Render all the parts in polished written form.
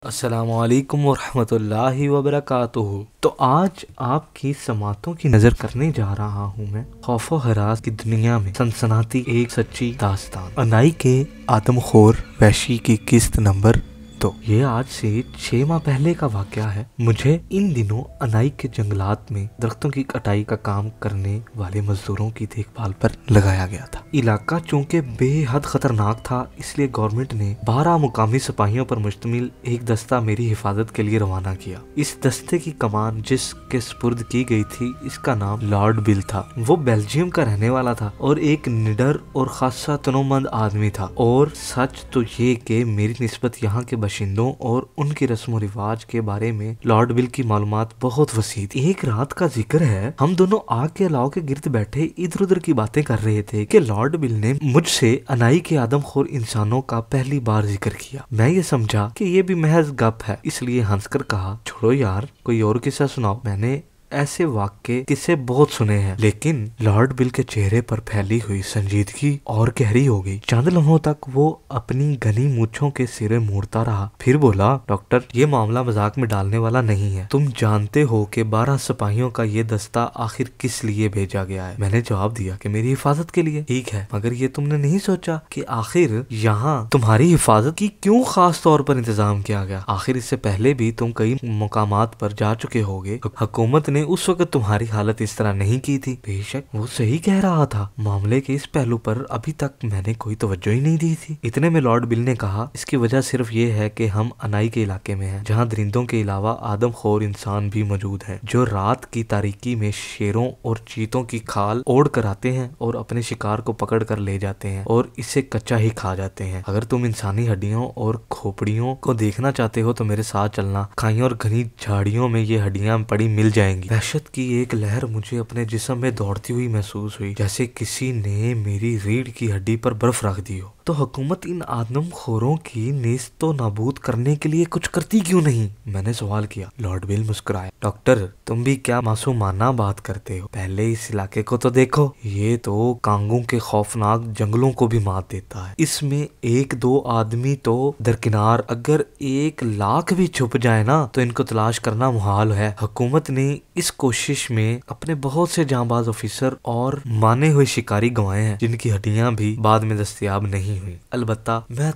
السلام علیکم ورحمۃ اللہ وبرکاتہ۔ تو آج آپ کی سماعتوں کی نظر کرنے جا رہا ہوں میں خوف و ہراس کی دنیا میں سنسناتی ایک سچی داستان، انائی کے آدم خور وحشی کی قسط نمبر 2۔ یہ آج سے 6 ماہ پہلے کا واقعہ ہے۔ مجھے ان دنوں انائی کے جنگلات میں درختوں کی کٹائی کا کام کرنے والے مزدوروں کی دیکھ بھال پر لگایا گیا تھا۔ علاقہ چونکہ بے حد خطرناک تھا، اس لیے گورنمنٹ نے 12 مقامی سپاہیوں پر مشتمل ایک دستہ میری حفاظت کے لیے روانہ کیا۔ اس دستے کی کمان جس کے سپرد کی گئی تھی، اس کا نام لارڈ بل تھا۔ وہ بیلجیم کا رہنے والا تھا اور ایک نڈر اور خاصا تنومند آدمی تھا، اور سچ تو یہ کہ میری نسبت یہاں کے باشندوں اور ان کی رسم و رواج کے بارے میں لارڈ بل کی معلومات بہت وسیع تھی۔ ایک رات کا ذکر ہے، ہم دونوں آگ کے الاؤ کے گرد بیٹھے ادھر ادھر کی باتیں کر رہے تھے کہ لارڈ بل نے مجھ سے انائی کے آدم خور انسانوں کا پہلی بار ذکر کیا۔ میں یہ سمجھا کہ یہ بھی محض گپ ہے، اس لیے ہنس کر کہا، چھوڑو یار، کوئی اور قصہ سناؤ۔ میں نے ایسے واقعے قصے بہت سنے ہیں، لیکن لارڈ بل کے چہرے پر پھیلی ہوئی سنجیدگی اور گہری ہو گئی۔ چند لمحوں تک وہ اپنی گھنی مونچھوں کے سرے موڑتا رہا، پھر بولا، ڈاکٹر، یہ معاملہ مذاق میں ڈالنے والا نہیں ہے۔ تم جانتے ہو کہ 12 سپاہیوں کا یہ دستہ آخر کس لیے بھیجا گیا ہے؟ میں نے جواب دیا کہ میری حفاظت کے لیے۔ ٹھیک ہے، مگر یہ تم نے نہیں سوچا کہ آخر یہاں تمہاری حفاظت کی کیوں خاص طور پر انتظام کیا گیا؟ آخر اس سے پہلے بھی تم کئی مقامات پر جا چکے ہوگے، حکومت نے اس وقت تمہاری حالت اس طرح نہیں کی تھی۔ بے شک وہ صحیح کہہ رہا تھا، معاملے کے اس پہلو پر ابھی تک میں نے کوئی توجہ ہی نہیں دی تھی۔ اتنے میں لارڈ بل نے کہا، اس کی وجہ صرف یہ ہے کہ ہم انائی کے علاقے میں ہیں، جہاں درندوں کے علاوہ آدم خور انسان بھی موجود ہیں، جو رات کی تاریکی میں شیروں اور چیتوں کی کھال اوڑھ کر آتے ہیں اور اپنے شکار کو پکڑ کر لے جاتے ہیں اور اسے کچا ہی کھا جاتے ہیں۔ اگر تم انسانی ہڈیوں اور کھوپڑیوں کو دیکھنا چاہتے ہو تو میرے ساتھ چلنا، کھائیوں اور گھنی جھاڑیوں میں یہ ہڈیاں پڑی مل جائیں گی۔ دہشت کی ایک لہر مجھے اپنے جسم میں دوڑتی ہوئی محسوس ہوئی، جیسے کسی نے میری ریڑھ کی ہڈی پر برف رکھ دی ہو۔ تو حکومت ان آدم خوروں کی نیست و نابود کرنے کے لیے کچھ کرتی کیوں نہیں؟ میں نے سوال کیا۔ لارڈ بل مسکرایا، ڈاکٹر، تم بھی کیا معصومانہ بات کرتے ہو؟ پہلے اس علاقے کو تو دیکھو، یہ تو کانگوں کے خوفناک جنگلوں کو بھی مات دیتا ہے۔ اس میں 1-2 آدمی تو درکنار، اگر 1,00,000 بھی چھپ جائے نا تو ان کو تلاش کرنا محال ہے۔ حکومت نے اس کوشش میں اپنے بہت سے جانباز آفیسر اور مانے ہوئے شکاری گنوائے ہیں، جن کی ہڈیاں بھی بعد میں دستیاب نہیں ہوئی۔ البتہ مجھے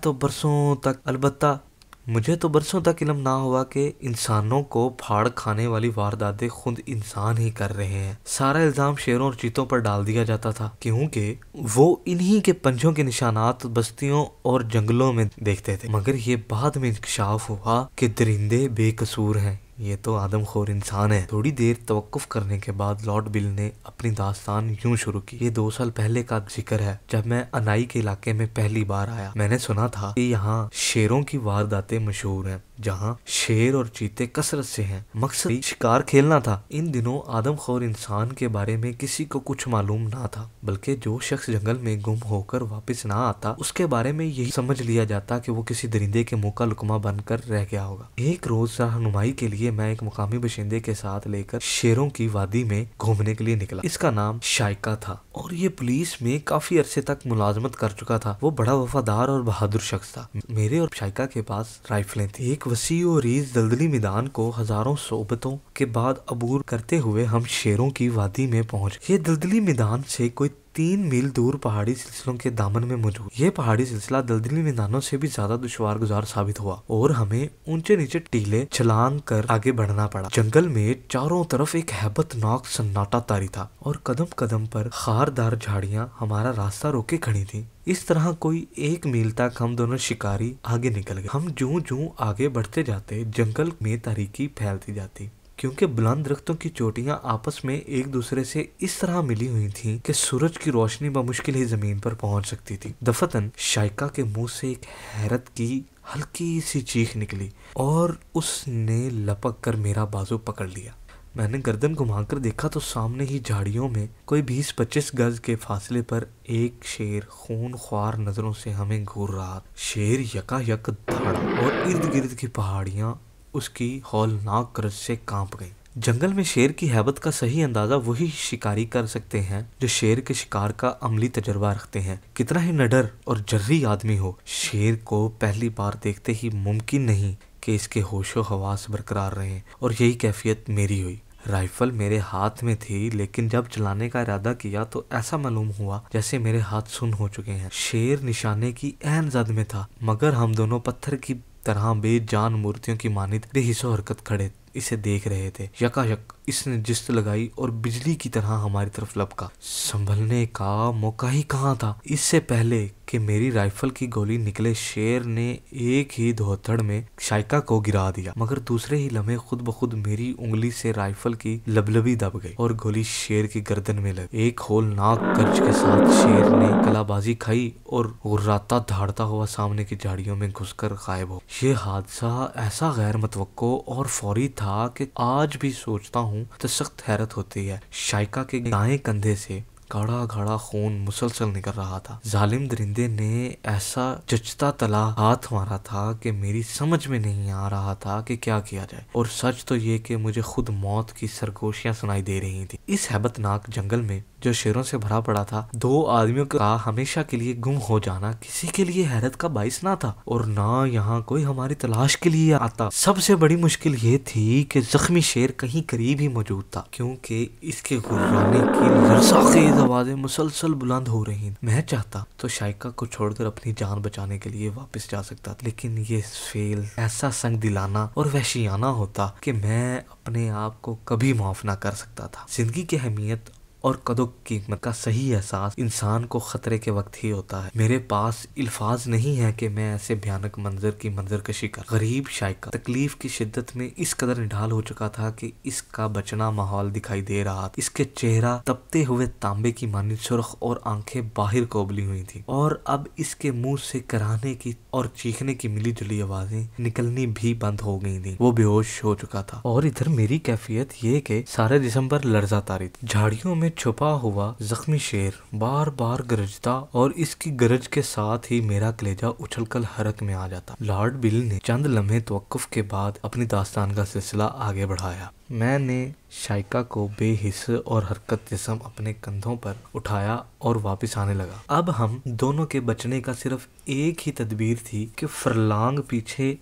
تو برسوں تک علم نہ ہوا کہ انسانوں کو پھاڑ کھانے والی وارداتیں خود انسان ہی کر رہے ہیں۔ سارا الزام شیروں اور چیتوں پر ڈال دیا جاتا تھا، کیونکہ وہ انہی کے پنجوں کے نشانات بستیوں اور جنگلوں میں دیکھتے تھے، مگر یہ بعد میں انکشاف ہوا کہ درندے بے قصور ہیں، یہ تو آدم خور انسان ہے۔ تھوڑی دیر توقف کرنے کے بعد لارڈ بل نے اپنی داستان یوں شروع کی۔ یہ 2 سال پہلے کا ذکر ہے، جب میں انائی کے علاقے میں پہلی بار آیا۔ میں نے سنا تھا کہ یہاں شیروں کی وارداتیں مشہور ہیں، جہاں شیر اور چیتے کثرت سے ہیں۔ مقصد شکار کھیلنا تھا۔ ان دنوں آدم خور انسان کے بارے میں کسی کو کچھ معلوم نہ تھا، بلکہ جو شخص جنگل میں گم ہو کر واپس نہ آتا، اس کے بارے میں یہی سمجھ لیا جاتا کہ وہ کسی درندے کے منہ کا لقمہ بن کر رہ گیا ہوگا۔ ایک روز رہنمائی کے لیے میں ایک مقامی باشندے کے ساتھ لے کر شیروں کی وادی میں گھومنے کے لیے نکلا۔ اس کا نام شائقہ تھا اور یہ پولیس میں کافی عرصے تک ملازمت کر چکا تھا۔ وہ بڑا وفادار اور بہادر شخص تھا۔ میرے اور شائقہ کے پاس رائفلیں تھیں۔ ایک وسیع و عریض دلدلی میدان کو ہزاروں صعوبتوں کے بعد عبور کرتے ہوئے ہم شیروں کی وادی میں پہنچ گئے۔ یہ دلدلی میدان سے کوئی 3 میل دور پہاڑی سلسلوں کے دامن میں موجود۔ یہ پہاڑی سلسلہ دلدلی میدانوں سے بھی زیادہ دشوار گزار ثابت ہوا اور ہمیں اونچے نیچے ٹیلے چھلانگ کر آگے بڑھنا پڑا۔ جنگل میں چاروں طرف ایک ہیبت ناک سناٹا طاری تھا اور قدم قدم پر خاردار جھاڑیاں ہمارا راستہ روکے کھڑی تھیں۔ اس طرح کوئی 1 میل تک ہم دونوں شکاری آگے نکل گئے۔ ہم جوں آگے بڑھتے جاتے، جنگل میں تاریکی پھیلتی جاتی، کیونکہ بلند درختوں کی چوٹیاں آپس میں ایک دوسرے سے اس طرح ملی ہوئی تھیں کہ سورج کی روشنی بمشکل ہی زمین پر پہنچ سکتی تھی۔ دفتن شائقہ کے منہ سے ایک حیرت کی ہلکی سی چیخ نکلی اور اس نے لپک کر میرا بازو پکڑ لیا۔ میں نے گردن گھما کر دیکھا تو سامنے ہی جھاڑیوں میں کوئی 20-25 گز کے فاصلے پر ایک شیر خون خوار نظروں سے ہمیں گھور رہا۔ شیر یکا یک دھاڑا اور ارد گرد کی پہاڑیاں اس کی ہولناک گرج سے کانپ گئیں۔ جنگل میں شیر کی ہیبت کا صحیح اندازہ وہی شکاری کر سکتے ہیں جو شیر کے شکار کا عملی تجربہ رکھتے ہیں، کتنا ہی نڈر اور جرری آدمی ہو۔ شیر کو پہلی بار دیکھتے ہی ممکن نہیں کہ اس کے ہوش و حواس برقرار رہیں، اور یہی کیفیت میری ہوئی۔ رائفل میرے ہاتھ میں تھی، لیکن جب چلانے کا ارادہ کیا تو ایسا معلوم ہوا جیسے میرے ہاتھ سن ہو چکے ہیں۔ شیر نشانے کی عین زد میں تھا، مگر ہم دونوں پتھر کی طرح بے جان مورتیوں کی مانند بے حس و حرکت کھڑے اسے دیکھ رہے تھے۔ یکایک اس نے جست لگائی اور بجلی کی طرح ہماری طرف لپکا۔ سنبھلنے کا موقع ہی کہاں تھا۔ اس سے پہلے کہ میری رائفل کی گولی نکلے، شیر نے ایک ہی دھوتڑ میں شائقہ کو گرا دیا، مگر دوسرے ہی لمحے خود بخود میری انگلی سے رائفل کی لبلبی دب گئی اور گولی شیر کی گردن میں لگی۔ ایک ہولناک گرج کے ساتھ شیر نے کلا بازی کھائی اور غراتا دھاڑتا ہوا سامنے کی جھاڑیوں میں گھس کر غائب ہو۔ یہ حادثہ ایسا غیر متوقع اور فوری تھا کہ آج بھی سوچتا ہوں تو سخت حیرت ہوتی ہے۔ شائقہ کے دائیں کندھے سے گاڑھا گاڑھا خون مسلسل نکل رہا تھا۔ ظالم درندے نے ایسا جچتا تلا ہاتھ مارا تھا کہ میری سمجھ میں نہیں آ رہا تھا کہ کیا کیا جائے، اور سچ تو یہ کہ مجھے خود موت کی سرگوشیاں سنائی دے رہی تھی۔ اس ہیبت ناک جنگل میں جو شیروں سے بھرا پڑا تھا، دو آدمیوں کا ہمیشہ کے لیے گم ہو جانا کسی کے لیے حیرت کا باعث نہ تھا، اور نہ یہاں کوئی ہماری تلاش کے لیے آتا۔ سب سے بڑی مشکل یہ تھی کہ زخمی شیر کہیں قریب ہی موجود تھا، کیونکہ اس کے غرانے کی لرزاخیز آوازیں مسلسل بلند ہو رہی۔ میں چاہتا تو شائقہ کو چھوڑ کر اپنی جان بچانے کے لیے واپس جا سکتا تھا، لیکن یہ فعل ایسا سنگ دلانہ اور وحشیانہ ہوتا کہ میں اپنے آپ کو کبھی معاف نہ کر سکتا تھا۔ زندگی کی اہمیت اور قدر قیمت کا صحیح احساس انسان کو خطرے کے وقت ہی ہوتا ہے۔ میرے پاس الفاظ نہیں ہے کہ میں ایسے بھیانک منظر کی منظر کشی کر۔ غریب شائقہ تکلیف کی شدت میں اس قدر نڈھال ہو چکا تھا کہ اس کا بچنا ماحول دکھائی دے رہا تھا۔ اس کے چہرہ تپتے ہوئے تانبے کی مانند سرخ اور آنکھیں باہر کو ابلی ہوئی تھی، اور اب اس کے منہ سے کراہنے کی اور چیخنے کی ملی جلی آوازیں نکلنی بھی بند ہو گئی تھی۔ وہ بے ہوش ہو چکا تھا، اور ادھر میری کیفیت یہ کہ سارے جسم پر لرزہ طاری تھی۔ جھاڑیوں میں چھپا ہوا زخمی شیر بار بار گرجتا، اور اس کی گرج کے ساتھ ہی میرا کلیجہ اچھل کر حرکت میں آ جاتا۔ لارڈ بل نے چند لمحے توقف کے بعد اپنی داستان کا سلسلہ آگے بڑھایا۔ میں نے شائقہ کو بے حس اور حرکت جسم اپنے کندھوں پر اٹھایا اور واپس آنے لگا۔ اب ہم دونوں کے بچنے کا صرف ایک ہی تدبیر تھی کہ فرلانگ پیچھے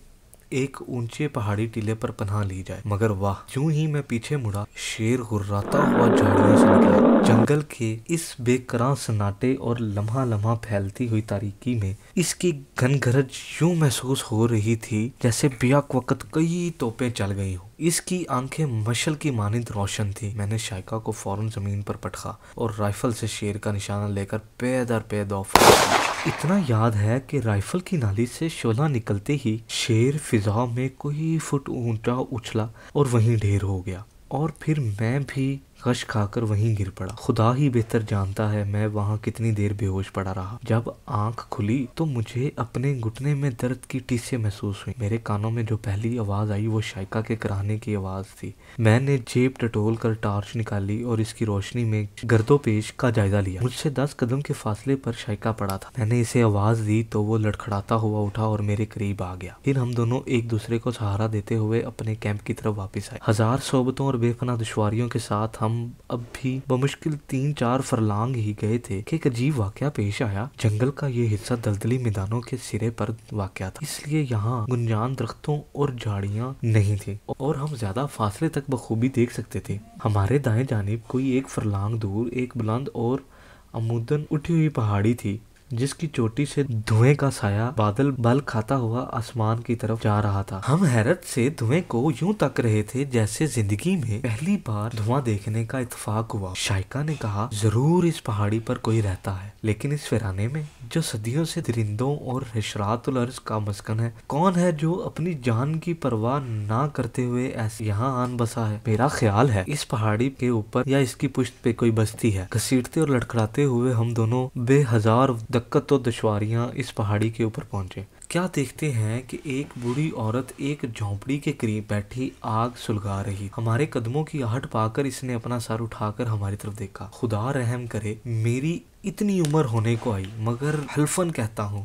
ایک اونچے پہاڑی ٹیلے پر پناہ لی جائے، مگر واہ، یوں ہی میں پیچھے مڑا، شیر غراتا ہوا جھاڑیوں سے نکلا۔ جنگل کے اس بے کراں سناٹے اور لمحہ لمحہ پھیلتی ہوئی تاریکی میں اس کی گھن گرج یوں محسوس ہو رہی تھی جیسے بیک وقت کئی توپیں چل گئی ہوں۔ اس کی آنکھیں مشعل کی مانند روشن تھی۔ میں نے شائقہ کو فوراً زمین پر پٹخا اور رائفل سے شیر کا نشانہ لے کر پے در پے دو فائر۔ اتنا یاد ہے کہ رائفل کی نالی سے شعلہ نکلتے ہی شیر فضا میں کوئی فٹ اونچا اچھلا اور وہیں ڈھیر ہو گیا، اور پھر میں بھی غش کھا کر وہیں گر پڑا۔ خدا ہی بہتر جانتا ہے میں وہاں کتنی دیر بے ہوش پڑا رہا۔ جب آنکھ کھلی تو مجھے اپنے گھٹنے میں درد کی ٹیسیں محسوس ہوئی۔ میرے کانوں میں جو پہلی آواز آئی وہ شائقہ کے کراہنے کی آواز تھی۔ میں نے جیب ٹٹول کر ٹارچ نکالی اور اس کی روشنی میں گرد و پیش کا جائزہ لیا۔ مجھ سے 10 قدم کے فاصلے پر شائقہ پڑا تھا۔ میں نے اسے آواز دی تو وہ لڑکھڑاتا ہوا اٹھا اور میرے قریب آ گیا۔ پھر ہم دونوں ایک دوسرے کو سہارا دیتے ہوئے اپنے کیمپ کی طرف واپس آئے۔ ہزار صعوبتوں اور بے پناہ دشواریوں کے ساتھ ہم اب بھی بمشکل 3-4 فرلانگ ہی گئے تھے کہ ایک عجیب واقعہ پیش آیا۔ جنگل کا یہ حصہ دلدلی میدانوں کے سرے پر واقع تھا، اس لیے یہاں گنجان درختوں اور جھاڑیاں نہیں تھی، اور ہم زیادہ فاصلے تک بخوبی دیکھ سکتے تھے۔ ہمارے دائیں جانب کوئی 1 فرلانگ دور ایک بلند اور عموداً اٹھی ہوئی پہاڑی تھی، جس کی چوٹی سے دھوئیں کا سایہ بادل بل کھاتا ہوا آسمان کی طرف جا رہا تھا۔ ہم حیرت سے دھوئیں کو یوں تک رہے تھے جیسے زندگی میں پہلی بار دھواں دیکھنے کا اتفاق ہوا۔ شائقہ نے کہا، ضرور اس پہاڑی پر کوئی رہتا ہے، لیکن اس ویرانے میں جو صدیوں سے درندوں اور حشرات الارض کا مسکن ہے، کون ہے جو اپنی جان کی پرواہ نہ کرتے ہوئے ایسے یہاں آن بسا ہے؟ میرا خیال ہے اس پہاڑی کے اوپر یا اس کی پشت پہ کوئی بستی ہے۔ گھسیٹتے اور لڑکھڑاتے ہوئے ہم دونوں بے ہزار دقت و دشواریاں اس پہاڑی کے اوپر پہنچے۔ کیا دیکھتے ہیں کہ ایک بوڑھی عورت ایک جھونپڑی کے قریب بیٹھی آگ سلگا رہی۔ ہمارے قدموں کی آہٹ پا کر اس نے اپنا سر اٹھا کر ہماری طرف دیکھا۔ خدا رحم کرے، میری اتنی عمر ہونے کو آئی، مگر حلفاً کہتا ہوں